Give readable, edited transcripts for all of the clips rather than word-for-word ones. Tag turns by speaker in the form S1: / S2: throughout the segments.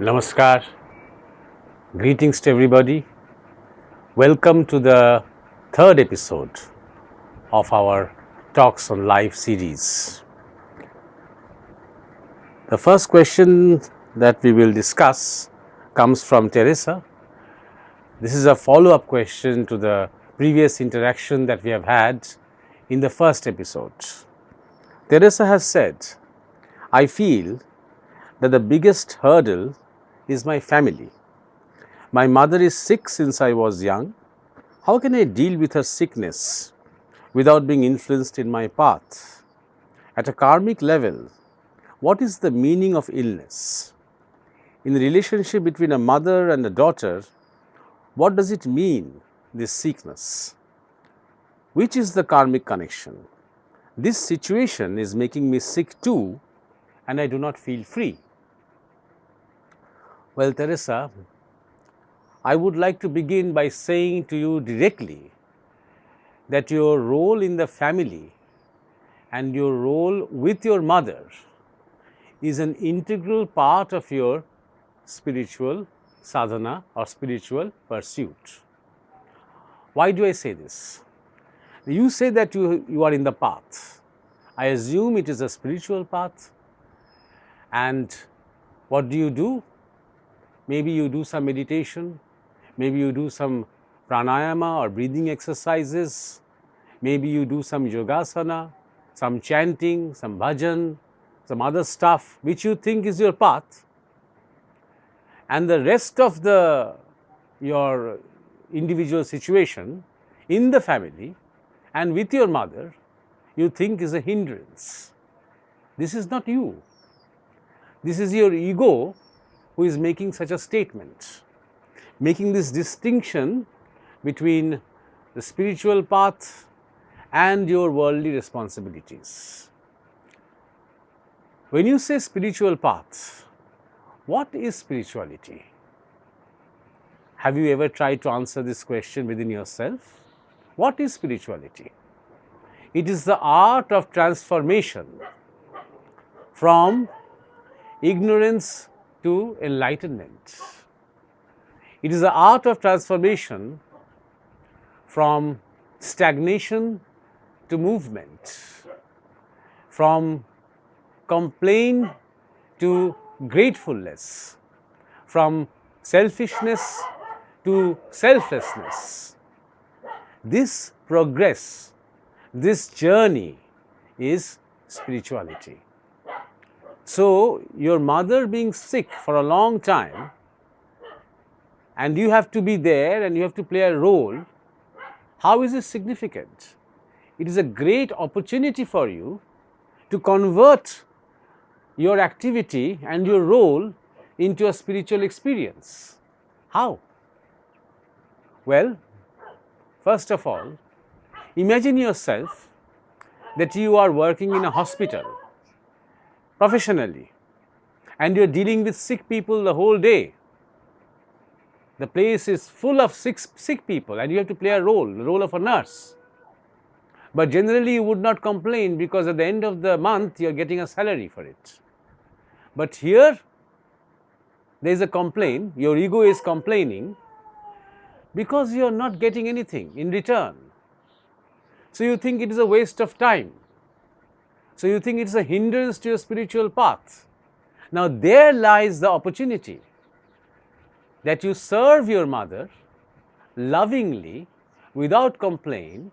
S1: Namaskar, greetings to everybody. Welcome to the third episode of our Talks on Life series. The first question that we will discuss comes from Teresa. This is a follow-up question to the previous interaction that we have had in the first episode. Teresa has said, I feel that the biggest hurdle is my family. My mother is sick since I was young. How can I deal with her sickness without being influenced in my path? At a karmic level, what is the meaning of illness? In the relationship between a mother and a daughter, what does it mean, this sickness? Which is the karmic connection? This situation is making me sick too, and I do not feel free. Well, Teresa, I would like to begin by saying to you directly that your role in the family and your role with your mother is an integral part of your spiritual sadhana or spiritual pursuit. Why do I say this? You say that you are in the path. I assume it is a spiritual path. And what do? Maybe you do some meditation, maybe you do some pranayama or breathing exercises, maybe you do some yogasana, some chanting, some bhajan, some other stuff which you think is your path, and the rest of your individual situation in the family and with your mother you think is a hindrance. This is not you. This is your ego who is making such a statement, making this distinction between the spiritual path and your worldly responsibilities. When you say spiritual path, what is spirituality? Have you ever tried to answer this question within yourself? What is spirituality? It is the art of transformation from ignorance to enlightenment. It is the art of transformation from stagnation to movement, from complaint to gratefulness, from selfishness to selflessness. This progress, this journey is spirituality. So, your mother being sick for a long time and you have to be there and you have to play a role, how is this significant? It is a great opportunity for you to convert your activity and your role into a spiritual experience. How? Well, first of all, imagine yourself that you are working in a hospital professionally and you are dealing with sick people the whole day. The place is full of sick people and you have to play a role, the role of a nurse. But generally you would not complain because at the end of the month you are getting a salary for it. But here there is a complaint, your ego is complaining because you are not getting anything in return. So you think it is a waste of time. So you think it is a hindrance to your spiritual path. Now there lies the opportunity that you serve your mother lovingly, without complaint,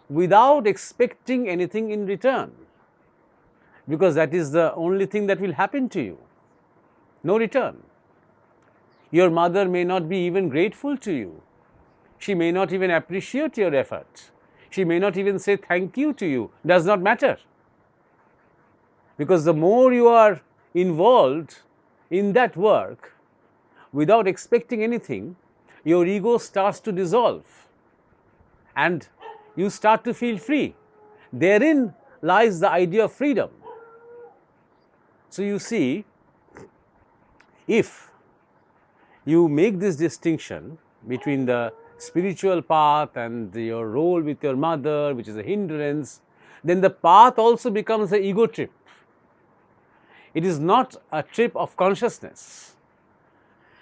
S1: without expecting anything in return, because that is the only thing that will happen to you. No return. Your mother may not be even grateful to you. She may not even appreciate your effort. She may not even say thank you to you. Does not matter. Because the more you are involved in that work without expecting anything, your ego starts to dissolve and you start to feel free. Therein lies the idea of freedom. So you see, if you make this distinction between the spiritual path and your role with your mother, which is a hindrance, then the path also becomes an ego trip. It is not a trip of consciousness.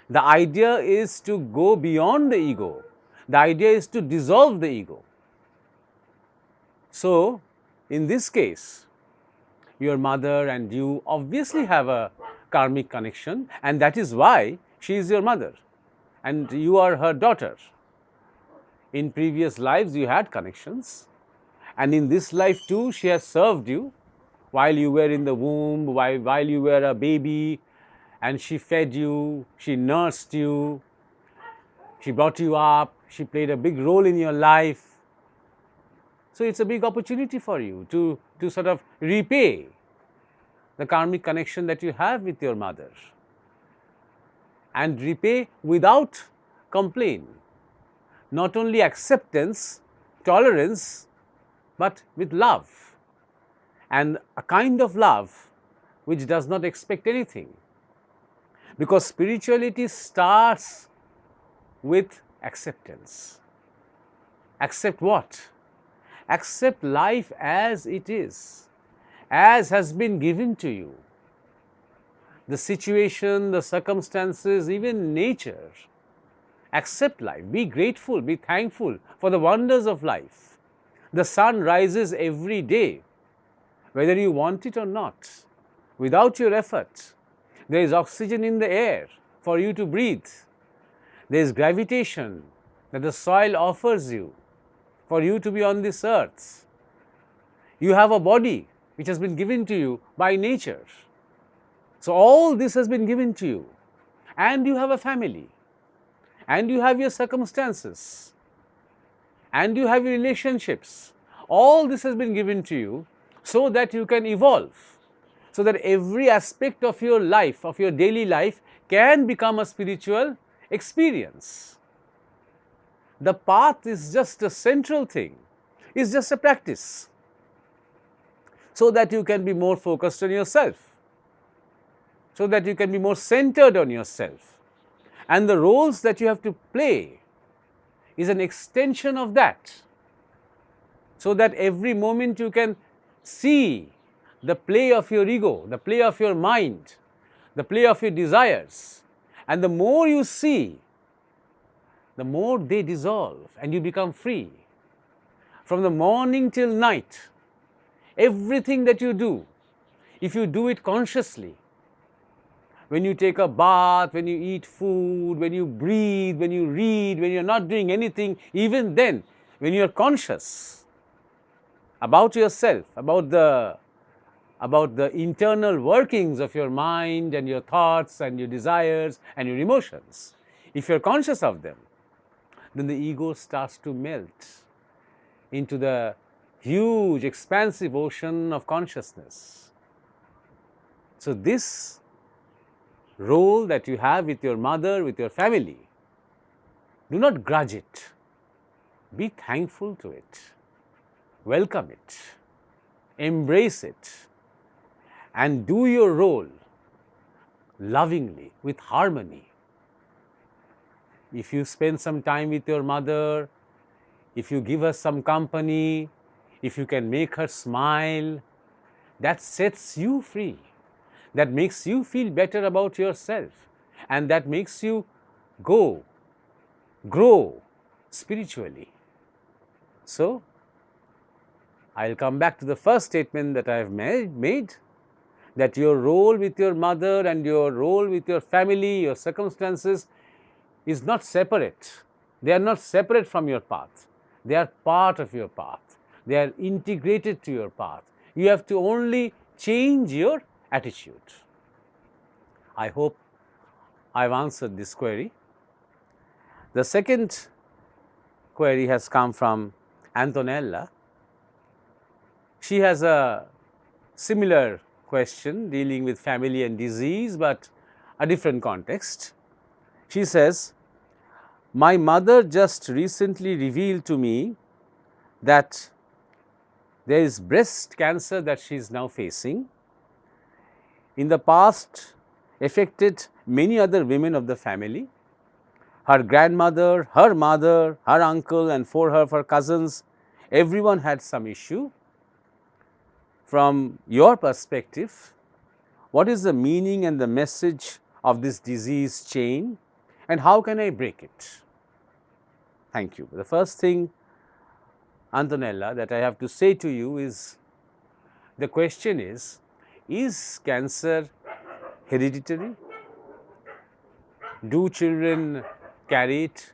S1: The idea is to go beyond the ego. The idea is to dissolve the ego. So, in this case, your mother and you obviously have a karmic connection, and that is why she is your mother and you are her daughter. In previous lives, you had connections, and in this life too, she has served you while you were in the womb, while you were a baby, and she fed you, she nursed you, she brought you up, she played a big role in your life. So it's a big opportunity for you to sort of repay the karmic connection that you have with your mother, and repay without complaint. Not only acceptance, tolerance, but with love, and a kind of love which does not expect anything. Because spirituality starts with acceptance. Accept what? Accept life as it is, as has been given to you. The situation, the circumstances, even nature. Accept life, be grateful, be thankful for the wonders of life. The sun rises every day, whether you want it or not, without your effort. There is oxygen in the air for you to breathe. There is gravitation that the soil offers you for you to be on this earth. You have a body which has been given to you by nature. So all this has been given to you, and you have a family, and you have your circumstances, and you have your relationships. All this has been given to you so that you can evolve, so that every aspect of your life, of your daily life, can become a spiritual experience. The path is just a central thing, is just a practice, so that you can be more focused on yourself, so that you can be more centered on yourself. And the roles that you have to play is an extension of that, so that every moment you can see the play of your ego, the play of your mind, the play of your desires. And the more you see, the more they dissolve and you become free. From the morning till night, everything that you do, if you do it consciously, when you take a bath, when you eat food, when you breathe, when you read, when you are not doing anything, even then, when you are conscious about yourself, about the internal workings of your mind and your thoughts and your desires and your emotions, if you are conscious of them, then the ego starts to melt into the huge, expansive ocean of consciousness. So this role that you have with your mother, with your family, do not grudge it. Be thankful to it. Welcome it. Embrace it. And do your role lovingly, with harmony. If you spend some time with your mother, if you give her some company, if you can make her smile, that sets you free. That makes you feel better about yourself, and that makes you grow spiritually. So, I will come back to the first statement that I have made, that your role with your mother and your role with your family, your circumstances, is not separate. They are not separate from your path. They are part of your path. They are integrated to your path. You have to only change your attitude. I hope I have answered this query. The second query has come from Antonella. She has a similar question dealing with family and disease, but a different context. She says, my mother just recently revealed to me that there is breast cancer that she is now facing. In the past, affected many other women of the family. Her grandmother, her mother, her uncle, and four of her cousins, everyone had some issue. From your perspective, what is the meaning and the message of this disease chain? And how can I break it? Thank you. The first thing, Antonella, that I have to say to you is, the question is cancer hereditary? Do children carry it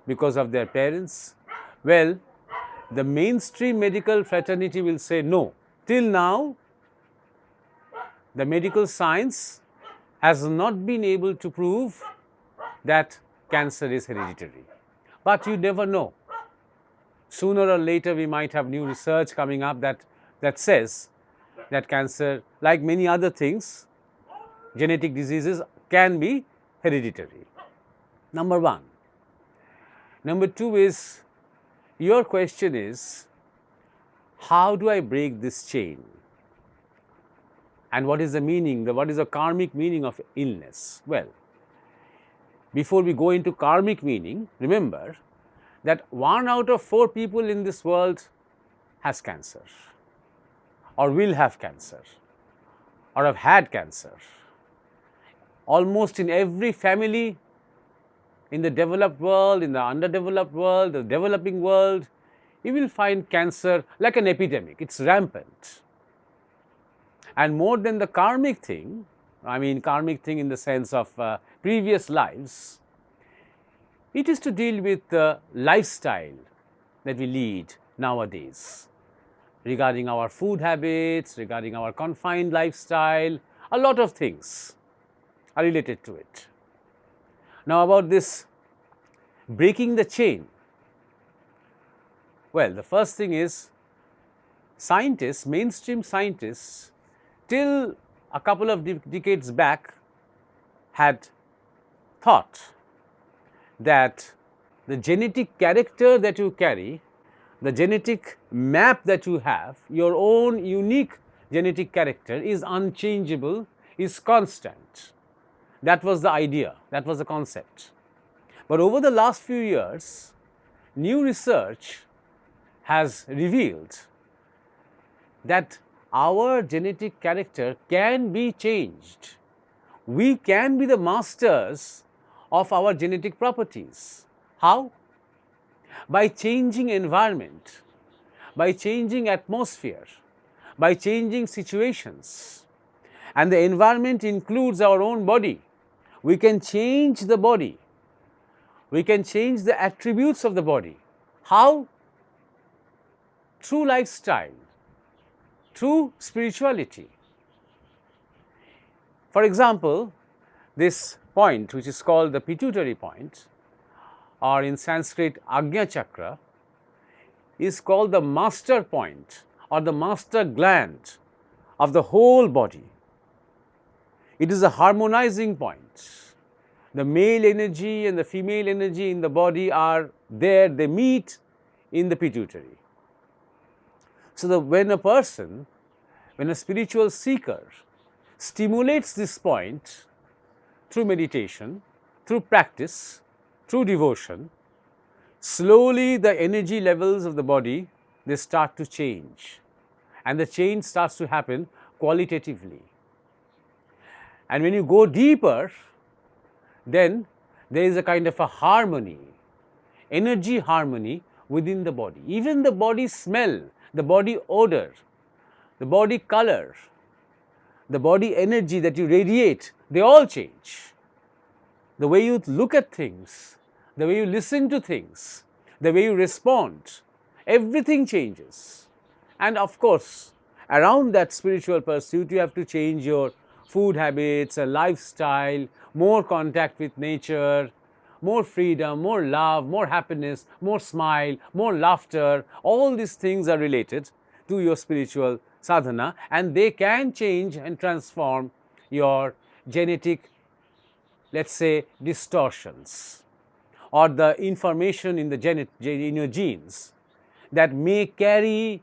S1: because of their parents? Well, the mainstream medical fraternity will say no. Till now, the medical science has not been able to prove that cancer is hereditary. But you never know. Sooner or later, we might have new research coming up that says that cancer, like many other things, genetic diseases, can be hereditary. Number one. Number two is, your question is, how do I break this chain? And what is the meaning, what is the karmic meaning of illness? Well, before we go into karmic meaning, remember that 1 out of 4 people in this world has cancer, or will have cancer, or have had cancer. Almost in every family in the developed world, in the underdeveloped world, the developing world, you will find cancer like an epidemic. It's rampant. And more than the karmic thing, I mean karmic thing in the sense of previous lives, it is to deal with the lifestyle that we lead nowadays, regarding our food habits, regarding our confined lifestyle. A lot of things are related to it. Now, about this breaking the chain, well, the first thing is, scientists, mainstream scientists, till a couple of decades back had thought that the genetic character that you carry, the genetic map that you have, your own unique genetic character is unchangeable, is constant. That was the idea, that was the concept. But over the last few years, new research has revealed that our genetic character can be changed. We can be the masters of our genetic properties. How? By changing environment, by changing atmosphere, by changing situations. And the environment includes our own body. We can change the body. We can change the attributes of the body. How? Through lifestyle, through spirituality. For example, this point, which is called the Pituitary Point, or in Sanskrit Ajna Chakra, is called the master point or the master gland of the whole body. It is a harmonizing point. The male energy and the female energy in the body are there, they meet in the pituitary. So, when a person, when a spiritual seeker stimulates this point through meditation, through practice, through devotion, slowly the energy levels of the body, they start to change, and the change starts to happen qualitatively. And when you go deeper, then there is a kind of a harmony, energy harmony within the body. Even the body smell, the body odor, the body color, the body energy that you radiate, they all change. The way you look at things, the way you listen to things, the way you respond, everything changes. And of course, around that spiritual pursuit, you have to change your food habits, a lifestyle, more contact with nature, more freedom, more love, more happiness, more smile, more laughter. All these things are related to your spiritual sadhana, and they can change and transform your genetic, let's say, distortions, or the information in the in your genes that may carry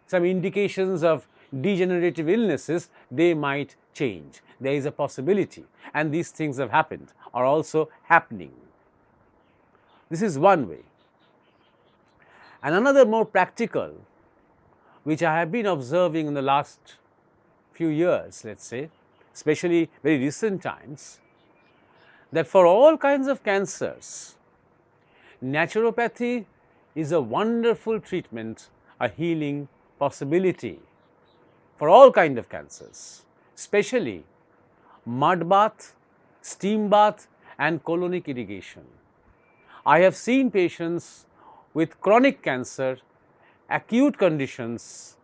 S1: some indications of degenerative illnesses. They might change. There is a possibility, and these things have happened, are also happening. This is one way. And another more practical, which I have been observing in the last few years, let's say, especially very recent times, that for all kinds of cancers, naturopathy is a wonderful treatment, a healing possibility for all kinds of cancers, especially mud bath, steam bath and colonic irrigation. I have seen patients with chronic cancer, acute conditions,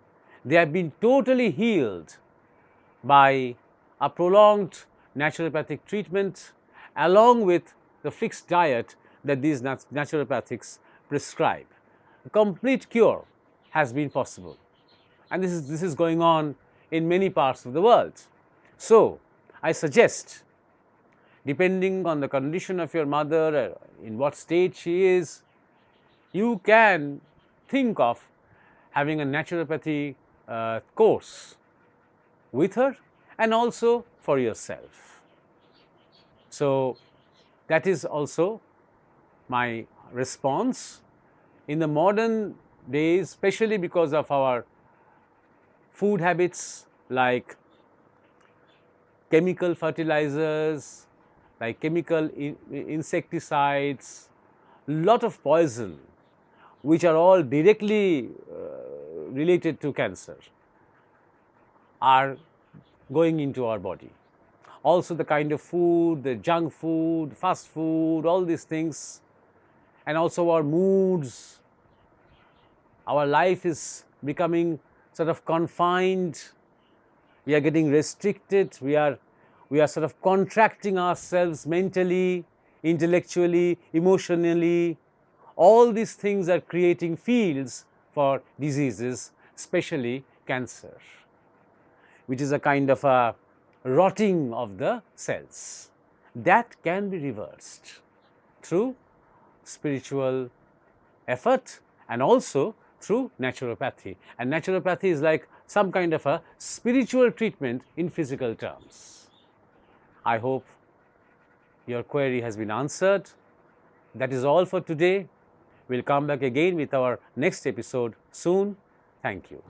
S1: they have been totally healed by a prolonged naturopathic treatment along with the fixed diet that these naturopathics prescribe. A complete cure has been possible, and this is going on in many parts of the world. So, I suggest, depending on the condition of your mother, in what state she is, you can think of having a naturopathy course with her and also for yourself. So, that is also my response. In the modern days, especially because of our food habits like chemical fertilizers, like chemical insecticides, lot of poison which are all directly related to cancer are going into our body. Also the kind of food, the junk food, fast food, all these things, and also our moods. Our life is becoming sort of confined. We are getting restricted. We are sort of contracting ourselves mentally, intellectually, emotionally. All these things are creating fields for diseases, especially cancer, which is a kind of a rotting of the cells. That can be reversed through spiritual effort and also through naturopathy. And naturopathy is like some kind of a spiritual treatment in physical terms. I hope your query has been answered. That is all for today. We'll come back again with our next episode soon. Thank you.